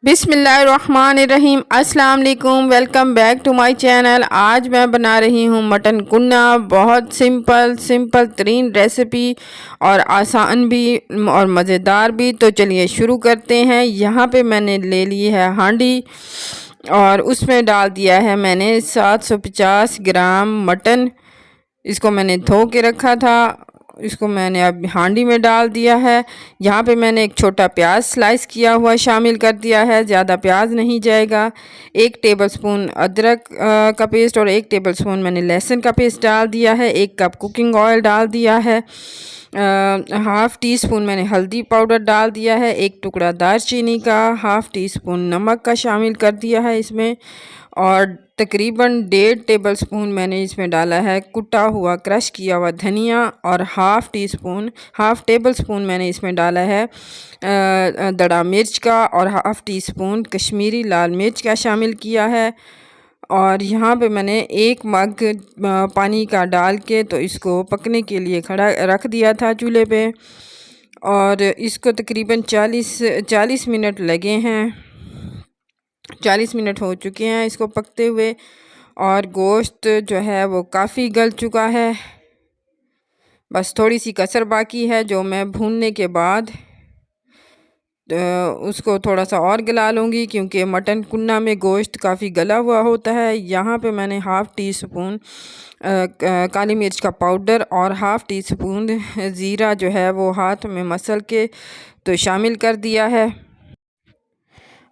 बिस्मिल्लाहिर्रहमानिर्रहीम। अस्सलाम वालेकुम। Welcome back to my channel. आज मैं बना रही हूँ मटन कुन्ना। बहुत सिंपल तरीन रेसिपी और आसान भी और मज़ेदार भी। तो चलिए शुरू करते हैं। यहाँ पे मैंने ले ली है हांडी और उसमें डाल दिया है मैंने 750 ग्राम मटन। इसको मैंने धो के रखा था, इसको मैंने अब हांडी में डाल दिया है। यहाँ पे मैंने एक छोटा प्याज स्लाइस किया हुआ शामिल कर दिया है, ज़्यादा प्याज नहीं जाएगा। 1 टेबलस्पून अदरक का पेस्ट और 1 टेबलस्पून मैंने लहसुन का पेस्ट डाल दिया है। 1 कप कुकिंग ऑयल डाल दिया है। हाफ़ टी स्पून मैंने हल्दी पाउडर डाल दिया है। 1 टुकड़ा दालचीनी का, हाफ़ टी स्पून नमक का शामिल कर दिया है इसमें। और तकरीबन 1.5 टेबलस्पून मैंने इसमें डाला है कुटा हुआ क्रश किया हुआ धनिया। और हाफ़ टेबलस्पून मैंने इसमें डाला है दड़ा मिर्च का और हाफ़ टी स्पून कश्मीरी लाल मिर्च का शामिल किया है। और यहाँ पे मैंने 1 मग पानी का डाल के तो इसको पकने के लिए खड़ा रख दिया था चूल्हे पे। और इसको तकरीबन 40 मिनट लगे हैं। 40 मिनट हो चुके हैं इसको पकते हुए और गोश्त जो है वो काफ़ी गल चुका है। बस थोड़ी सी कसर बाकी है जो मैं भूनने के बाद उसको थोड़ा सा और गला लूँगी, क्योंकि मटन कुन्ना में गोश्त काफ़ी गला हुआ होता है। यहाँ पे मैंने हाफ़ टी स्पून काली मिर्च का पाउडर और हाफ़ टी स्पून ज़ीरा जो है वो हाथ में मसल के तो शामिल कर दिया है।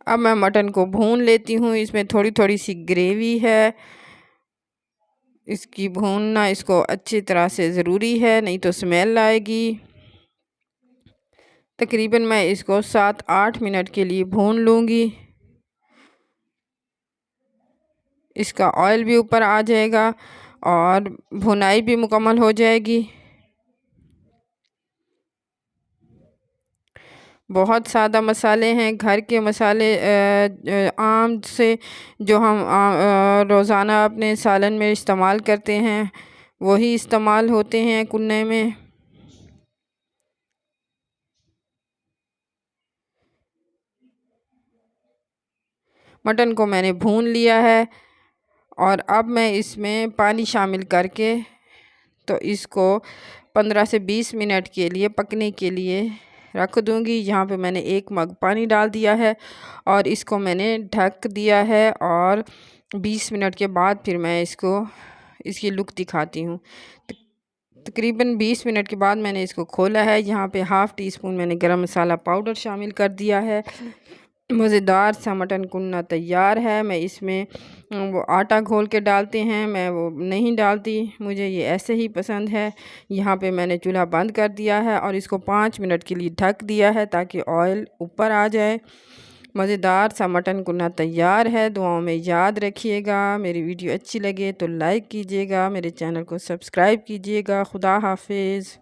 अब मैं मटन को भून लेती हूँ। इसमें थोड़ी थोड़ी सी ग्रेवी है, इसकी भूनना इसको अच्छी तरह से ज़रूरी है, नहीं तो स्मेल आएगी। तकरीबन मैं इसको 7-8 मिनट के लिए भून लूँगी। इसका ऑयल भी ऊपर आ जाएगा और भुनाई भी मुकम्मल हो जाएगी। बहुत सादा मसाले हैं, घर के मसाले आम से जो हम रोज़ाना अपने सालन में इस्तेमाल करते हैं वही इस्तेमाल होते हैं कुन्ने में। मटन को मैंने भून लिया है और अब मैं इसमें पानी शामिल करके तो इसको 15 से 20 मिनट के लिए पकने के लिए रख दूँगी। यहाँ पे मैंने 1 मग पानी डाल दिया है और इसको मैंने ढक दिया है। और 20 मिनट के बाद फिर मैं इसकी लुक दिखाती हूँ। तकरीबन 20 मिनट के बाद मैंने इसको खोला है। यहाँ पे हाफ़ टी स्पून मैंने गरम मसाला पाउडर शामिल कर दिया है। मज़ेदार सा मटन कुन्ना तैयार है। मैं इसमें वो आटा घोल के डालते हैं, मैं वो नहीं डालती, मुझे ये ऐसे ही पसंद है। यहाँ पे मैंने चूल्हा बंद कर दिया है और इसको 5 मिनट के लिए ढक दिया है ताकि ऑयल ऊपर आ जाए। मज़ेदार सा मटन कुन्ना तैयार है। दुआओं में याद रखिएगा। मेरी वीडियो अच्छी लगे तो लाइक कीजिएगा, मेरे चैनल को सब्सक्राइब कीजिएगा। खुदा हाफिज़।